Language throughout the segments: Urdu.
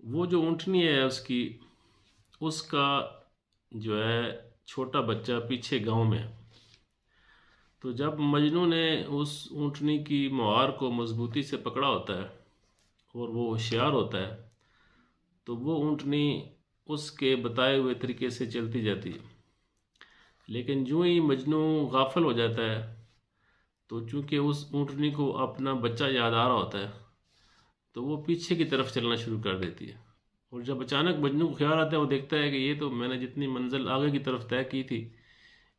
وہ جو اونٹنی ہے اس کا جو ہے چھوٹا بچہ پیچھے گاؤں میں ہے۔ تو جب مجنو نے اس اونٹنی کی مہار کو مضبوطی سے پکڑا ہوتا ہے اور وہ ہوشیار ہوتا ہے، تو وہ اونٹنی اس کے بتائے ہوئے طریقے سے چلتی جاتی ہے۔ لیکن جو ہی مجنو غافل ہو جاتا ہے، تو چونکہ اس اونٹنی کو اپنا بچہ یاد آ رہا ہوتا ہے، تو وہ پیچھے کی طرف چلنا شروع کر دیتی ہے۔ اور جب اچانک مجنو کو خیال آتا ہے، وہ دیکھتا ہے کہ یہ تو میں نے جتنی منزل آگے کی طرف طے کی تھی،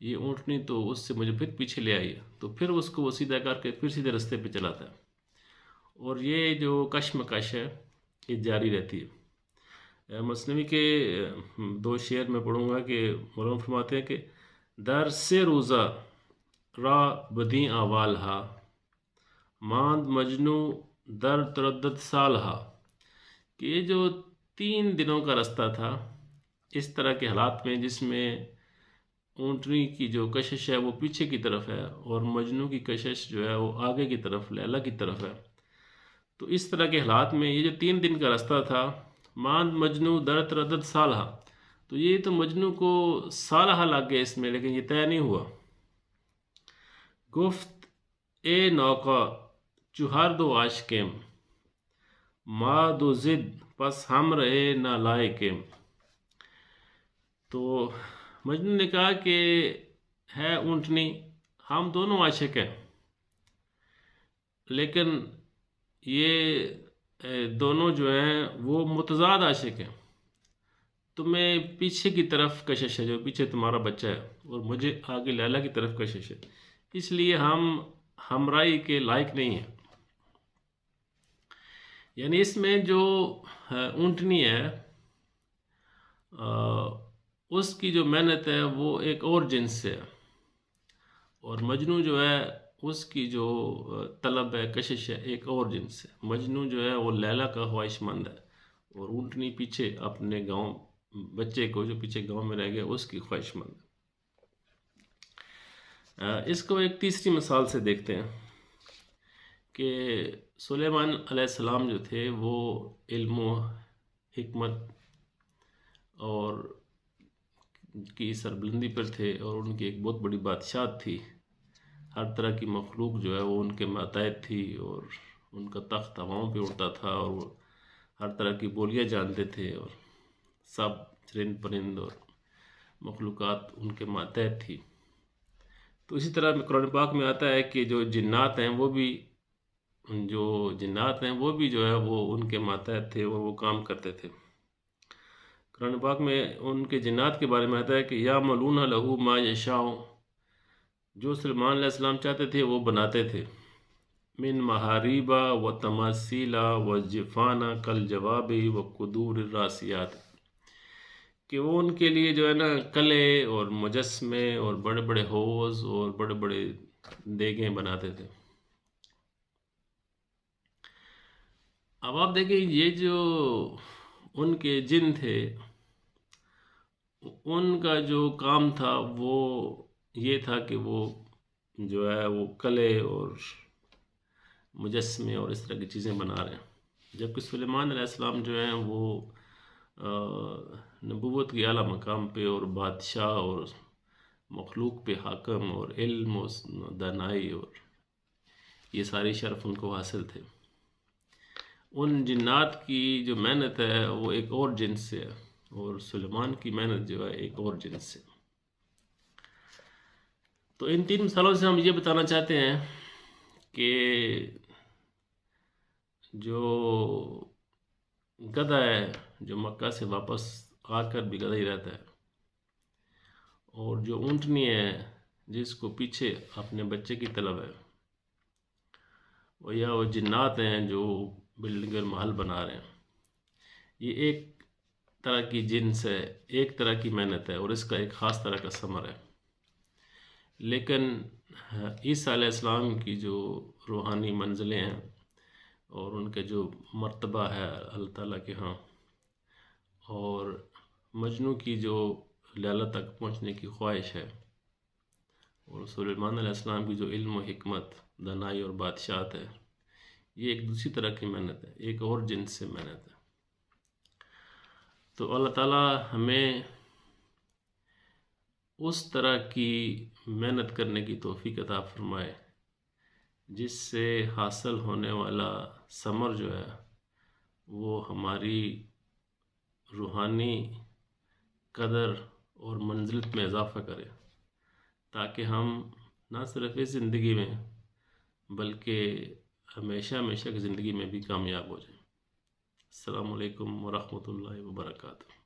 یہ اونٹنی تو اس سے مجھے پھر پیچھے لے آئی ہے، تو پھر اس کو وہ سیدھا کر کے پھر سیدھے رستے پہ چلاتا ہے۔ اور یہ جو کشمکش ہے یہ جاری رہتی ہے۔ مثنوی کے 2 شعر میں پڑھوں گا کہ مولانا فرماتے ہیں کہ در سے روزہ را بدیں آوال ہا، ماند مجنو در تردد سال ہا، کہ یہ جو 3 دنوں کا رستہ تھا، اس طرح کے حالات میں جس میں اونٹنی کی جو کشش ہے وہ پیچھے کی طرف ہے اور مجنو کی کشش جو ہے وہ آگے کی طرف لیلا کی طرف ہے، تو اس طرح کے حالات میں یہ جو 3 دن کا رستہ تھا، ماند مجنو در تردد سالہ، تو یہ تو مجنو کو سالہ لگ گئے اس میں، لیکن یہ طے نہیں ہوا۔ گفت اے نوکا چہر دو عاشقیم، ما دو زد پس ہم رہے نہ لائقیم۔ تو مجنو نے کہا کہ ہے اونٹنی، ہم دونوں عاشق ہیں، لیکن یہ دونوں جو ہیں وہ متضاد عاشق ہیں۔ تمہیں پیچھے کی طرف کشش ہے، جو پیچھے تمہارا بچہ ہے، اور مجھے آگے لیلا کی طرف کشش ہے، اس لیے ہم ہمراہی کے لائق نہیں ہیں۔ یعنی اس میں جو اونٹنی ہے اس کی جو محنت ہے وہ ایک اور جنس سے ہے، اور مجنو جو ہے اس کی جو طلب ہے، کشش ہے، ایک اور جنس سے۔ مجنو جو ہے وہ لیلا کا خواہش مند ہے، اور اونٹنی پیچھے اپنے گاؤں بچے کو جو پیچھے گاؤں میں رہ گیا اس کی خواہش مند ہے۔ اس کو ایک تیسری مثال سے دیکھتے ہیں کہ سلیمان علیہ السلام جو تھے وہ علم و حکمت اور کی سربلندی پر تھے، اور ان کی ایک بہت بڑی بادشاہت تھی۔ ہر طرح کی مخلوق جو ہے وہ ان کے ماتحت تھی، اور ان کا تخت ہواؤں پہ اڑتا تھا، اور وہ ہر طرح کی بولیاں جانتے تھے، اور سب چرند پرند اور مخلوقات ان کے ماتحت تھی۔ تو اسی طرح قرآن پاک میں آتا ہے کہ جو جنات ہیں وہ بھی جو ہے وہ ان کے ماتحت تھے اور وہ کام کرتے تھے۔ قرآن پاک میں ان کے جنات کے بارے میں آتا ہے کہ یا ملون لہو ما یشاء، جو سلیمان علیہ السلام چاہتے تھے وہ بناتے تھے، من محاریبا و تماثیلا و جفانا کل جوابی و قدور الراسیات، کہ وہ ان کے لیے جو ہے نا کلے اور مجسمے اور بڑے بڑے حوض اور بڑے بڑے دیگیں بناتے تھے۔ اب آپ دیکھیں یہ جو ان کے جن تھے، ان کا جو کام تھا وہ یہ تھا کہ وہ جو ہے وہ کلے اور مجسمے اور اس طرح کی چیزیں بنا رہے ہیں، جبکہ سلیمان علیہ السلام جو ہیں وہ نبوت کے اعلیٰ مقام پہ اور بادشاہ اور مخلوق پہ حاکم اور علم و دانائی اور یہ ساری شرف ان کو حاصل تھے۔ ان جنات کی جو محنت ہے وہ ایک اور جنس سے ہے، اور سلیمان کی محنت جو ہے ایک اور جنس سے۔ تو ان 3 مثالوں سے ہم یہ بتانا چاہتے ہیں کہ جو گدھا ہے جو مکہ سے واپس آ کر بھی گدھا ہی رہتا ہے، اور جو اونٹنی ہے جس کو پیچھے اپنے بچے کی طلب ہے، یا وہ جنات ہیں جو بلڈنگ اور محل بنا رہے ہیں، یہ ایک طرح کی جنس ہے، ایک طرح کی محنت ہے، اور اس کا ایک خاص طرح کا ثمر ہے۔ لیکن عیسیٰ علیہ السلام کی جو روحانی منزلیں ہیں اور ان کے جو مرتبہ ہے اللہ تعالیٰ کے ہاں، اور مجنو کی جو لیلا تک پہنچنے کی خواہش ہے، اور سلیمان علیہ السلام کی جو علم و حکمت، دانائی اور بادشاہت ہے، یہ ایک دوسری طرح کی محنت ہے، ایک اور جنس سے محنت ہے۔ تو اللہ تعالیٰ ہمیں اس طرح کی محنت کرنے کی توفیق عطا فرمائے جس سے حاصل ہونے والا ثمر جو ہے وہ ہماری روحانی قدر اور منزلت میں اضافہ کرے، تاکہ ہم نہ صرف اس زندگی میں بلکہ ہمیشہ ہمیشہ کی زندگی میں بھی کامیاب ہو جائیں۔ السلام علیکم ورحمۃ اللہ وبرکاتہ۔